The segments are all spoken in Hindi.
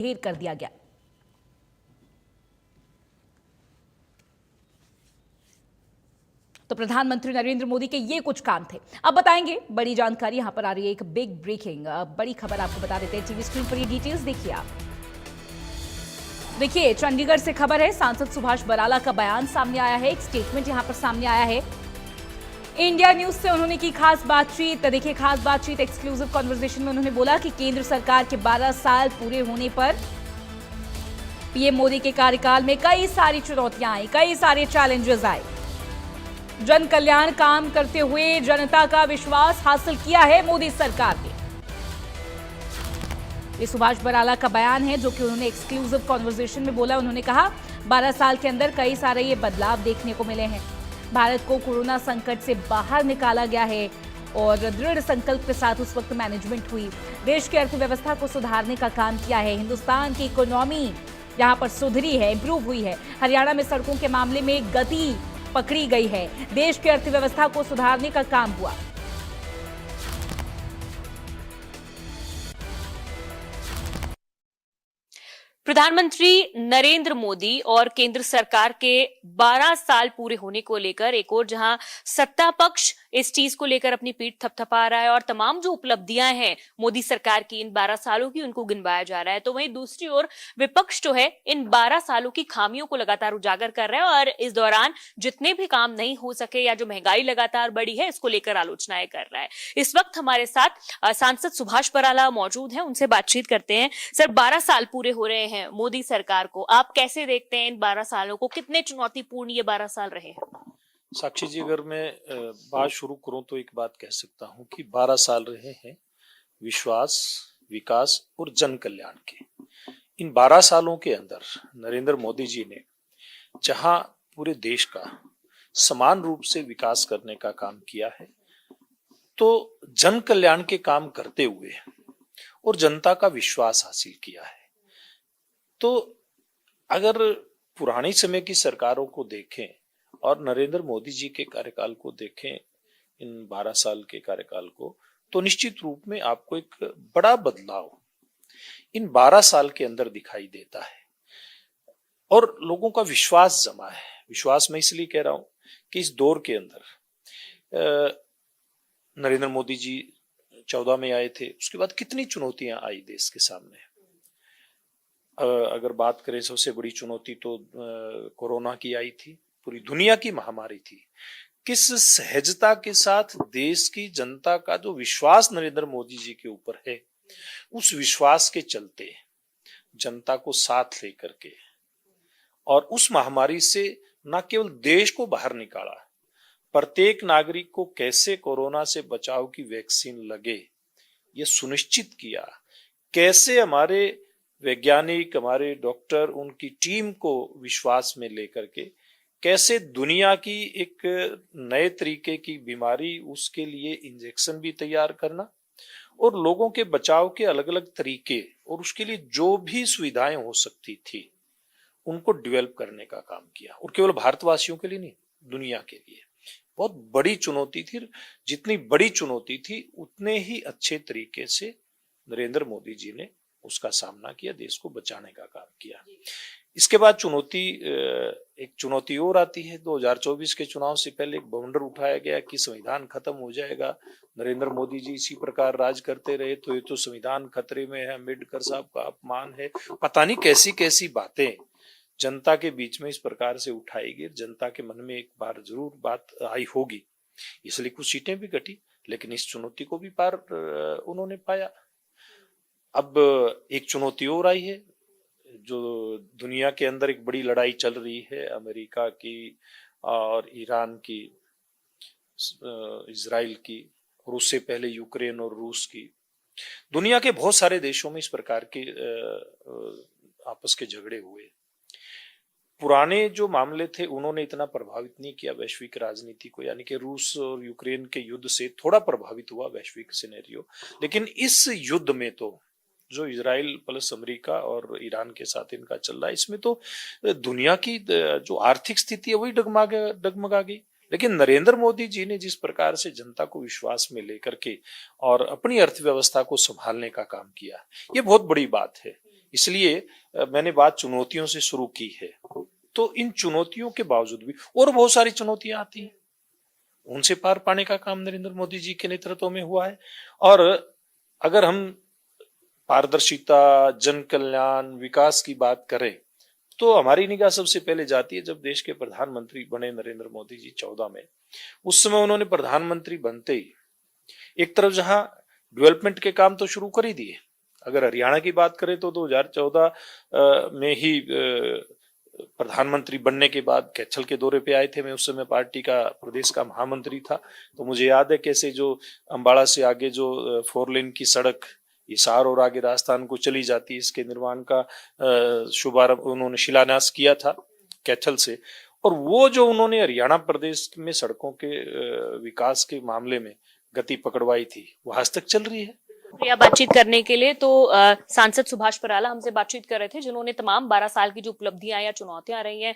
ढेर कर दिया गया। तो प्रधानमंत्री नरेंद्र मोदी के ये कुछ काम थे। अब बताएंगे बड़ी जानकारी यहां पर आ रही है, एक बिग ब्रेकिंग बड़ी खबर आपको बता देते हैं। टीवी स्क्रीन पर ये डिटेल्स देखिए आप। देखिए, चंडीगढ़ से खबर है, सांसद सुभाष बराला का बयान सामने आया है, एक स्टेटमेंट यहां पर सामने आया है। इंडिया न्यूज से उन्होंने की खास बातचीत। देखिए, खास बातचीत एक्सक्लूसिव कॉन्वर्सेशन में उन्होंने बोला कि केंद्र सरकार के 12 साल पूरे होने पर पीएम मोदी के कार्यकाल में कई सारी चुनौतियां आई, कई सारे चैलेंजेस आए। जन कल्याण काम करते हुए जनता का विश्वास हासिल किया है मोदी सरकार ने। ये सुभाष बराला का बयान है जो कि उन्होंने एक्सक्लूसिव कॉन्वर्सेशन में बोला। उन्होंने कहा 12 साल के अंदर कई सारे ये बदलाव देखने को मिले हैं। भारत को कोरोना संकट से बाहर निकाला गया है और दृढ़ संकल्प के साथ उस वक्त मैनेजमेंट हुई। देश की अर्थव्यवस्था को सुधारने का काम किया है। हिंदुस्तान की इकोनॉमी यहाँ पर सुधरी है, इंप्रूव हुई है। हरियाणा में सड़कों के मामले में गति पकड़ी गई है। देश की अर्थव्यवस्था को सुधारने का काम हुआ। प्रधानमंत्री नरेंद्र मोदी और केंद्र सरकार के 12 साल पूरे होने को लेकर एक और जहां सत्ता पक्ष इस चीज को लेकर अपनी पीठ थपथपा रहा है और तमाम जो उपलब्धियां हैं मोदी सरकार की इन 12 सालों की उनको गिनवाया जा रहा है, तो वहीं दूसरी ओर विपक्ष जो है इन 12 सालों की खामियों को लगातार उजागर कर रहा है और इस दौरान जितने भी काम नहीं हो सके या जो महंगाई लगातार बढ़ी है इसको लेकर आलोचनाएं कर रहा है। इस वक्त हमारे साथ सांसद सुभाष बराला मौजूद हैं, उनसे बातचीत करते हैं। सर, 12 साल पूरे हो रहे हैं मोदी सरकार को, आप कैसे देखते हैं इन 12 सालों को? कितने चुनौतीपूर्ण ये 12 साल रहे हैं? साक्षी जी, अगर मैं बात शुरू करूं तो एक बात कह सकता हूं कि 12 साल रहे हैं विश्वास, विकास और जन कल्याण के। इन 12 सालों के अंदर नरेंद्र मोदी जी ने जहां पूरे देश का समान रूप से विकास करने का काम किया है, तो जन कल्याण के काम करते हुए और जनता का विश्वास हासिल किया है। तो अगर पुरानी समय की सरकारों को देखें और नरेंद्र मोदी जी के कार्यकाल को देखें, इन 12 साल के कार्यकाल को, तो निश्चित रूप में आपको एक बड़ा बदलाव इन 12 साल के अंदर दिखाई देता है और लोगों का विश्वास जमा है। विश्वास मैं इसलिए कह रहा हूं कि इस दौर के अंदर नरेंद्र मोदी जी 14 में आए थे, उसके बाद कितनी चुनौतियां आई देश के सामने। अगर बात करें, सबसे बड़ी चुनौती तो कोरोना की आई थी, पूरी दुनिया की महामारी थी। किस सहजता के साथ देश की जनता का जो विश्वास नरेंद्र मोदी जी के ऊपर है, उस विश्वास के चलते जनता को साथ लेकर के और उस महामारी से न केवल देश को बाहर निकाला, प्रत्येक नागरिक को कैसे कोरोना से बचाव की वैक्सीन लगे ये सुनिश्चित किया, कैसे हमारे वैज्ञानिक, हमारे डॉक्टर, उनकी टीम को विश्वास में लेकर के कैसे दुनिया की एक नए तरीके की बीमारी, उसके लिए इंजेक्शन भी तैयार करना और लोगों के बचाव के अलग अलग तरीके और उसके लिए जो भी सुविधाएं हो सकती थी उनको डेवलप करने का काम किया। और केवल भारतवासियों के लिए नहीं, दुनिया के लिए बहुत बड़ी चुनौती थी। जितनी बड़ी चुनौती थी उतने ही अच्छे तरीके से नरेंद्र मोदी जी ने उसका सामना किया, देश को बचाने का काम किया। इसके बाद एक चुनौती और आती है। 2024 के चुनाव से पहले एक बवंडर उठाया गया कि संविधान खत्म हो जाएगा, नरेंद्र मोदी जी इसी प्रकार राज करते रहे तो ये तो संविधान खतरे में है, अम्बेडकर साहब का अपमान है। पता नहीं कैसी कैसी बातें जनता के बीच में इस प्रकार से उठाई गई। जनता के मन में एक बार जरूर बात आई होगी, इसलिए कुछ सीटें भी घटी, लेकिन इस चुनौती को भी पार उन्होंने पाया। अब एक चुनौती और आई है, जो दुनिया के अंदर एक बड़ी लड़ाई चल रही है, अमेरिका की और ईरान की, इजराइल की, और उससे पहले यूक्रेन और रूस की। दुनिया के बहुत सारे देशों में इस प्रकार के आपस के झगड़े हुए। पुराने जो मामले थे उन्होंने इतना प्रभावित नहीं किया वैश्विक राजनीति को, यानी कि रूस और यूक्रेन के युद्ध से थोड़ा प्रभावित हुआ वैश्विक सिनेरियो, लेकिन इस युद्ध में तो जो इजराइल प्लस अमेरिका और ईरान के साथ इनका चल रहा है, इसमें तो दुनिया की जो आर्थिक स्थिति है वही डगमगा गई। लेकिन नरेंद्र मोदी जी ने जिस प्रकार से जनता को विश्वास में लेकर के और अपनी अर्थव्यवस्था को संभालने का काम किया, ये बहुत बड़ी बात है। इसलिए मैंने बात चुनौतियों से शुरू की है। तो इन चुनौतियों के बावजूद भी और बहुत सारी चुनौतियां आती हैं, उनसे पार पाने का काम नरेंद्र मोदी जी के नेतृत्व में हुआ है। और अगर हम पारदर्शिता, जन कल्याण, विकास की बात करें तो हमारी निगाह सबसे पहले जाती है जब देश के प्रधानमंत्री बने नरेंद्र मोदी जी 14 में। उस समय उन्होंने प्रधानमंत्री बनते ही एक तरफ जहां डेवलपमेंट के काम तो शुरू कर ही दिए। अगर हरियाणा की बात करें तो 2014 में ही प्रधानमंत्री बनने के बाद कैथल के दौरे पे आए थे। मैं उस समय पार्टी का प्रदेश का महामंत्री था, तो मुझे याद है कैसे जो अंबाला से आगे जो 4 लेन की सड़क हिसार और आगे राजस्थान को चली जाती है, इसके निर्माण का शुभारंभ उन्होंने शिलान्यास किया था कैथल से। और वो जो उन्होंने हरियाणा प्रदेश में सड़कों के विकास के मामले में गति पकड़वाई थी, वो आज तक चल रही है। प्रिया, बातचीत करने के लिए तो सांसद सुभाष पराला हमसे बातचीत कर रहे थे, जिन्होंने तमाम 12 साल की जो उपलब्धियां या चुनौतियां रही हैं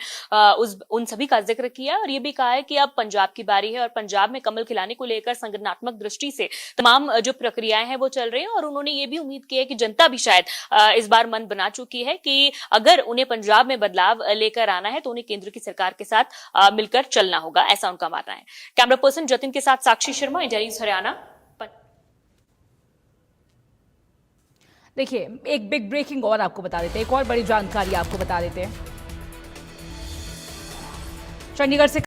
उन सभी का जिक्र किया और ये भी कहा है कि अब पंजाब की बारी है और पंजाब में कमल खिलाने को लेकर संगठनात्मक दृष्टि से तमाम जो प्रक्रियाएं हैं वो चल रही हैं। और उन्होंने ये भी उम्मीद की है कि जनता भी शायद इस बार मन बना चुकी है कि अगर उन्हें पंजाब में बदलाव लेकर आना है तो उन्हें केंद्र की सरकार के साथ मिलकर चलना होगा, ऐसा उनका मानना है। कैमरा पर्सन जतिन के साथ साक्षी शर्मा, इंडिया न्यूज़ हरियाणा। देखिए, एक बिग ब्रेकिंग और आपको बता देते हैं, एक और बड़ी जानकारी आपको बता देते हैं। चंडीगढ़ से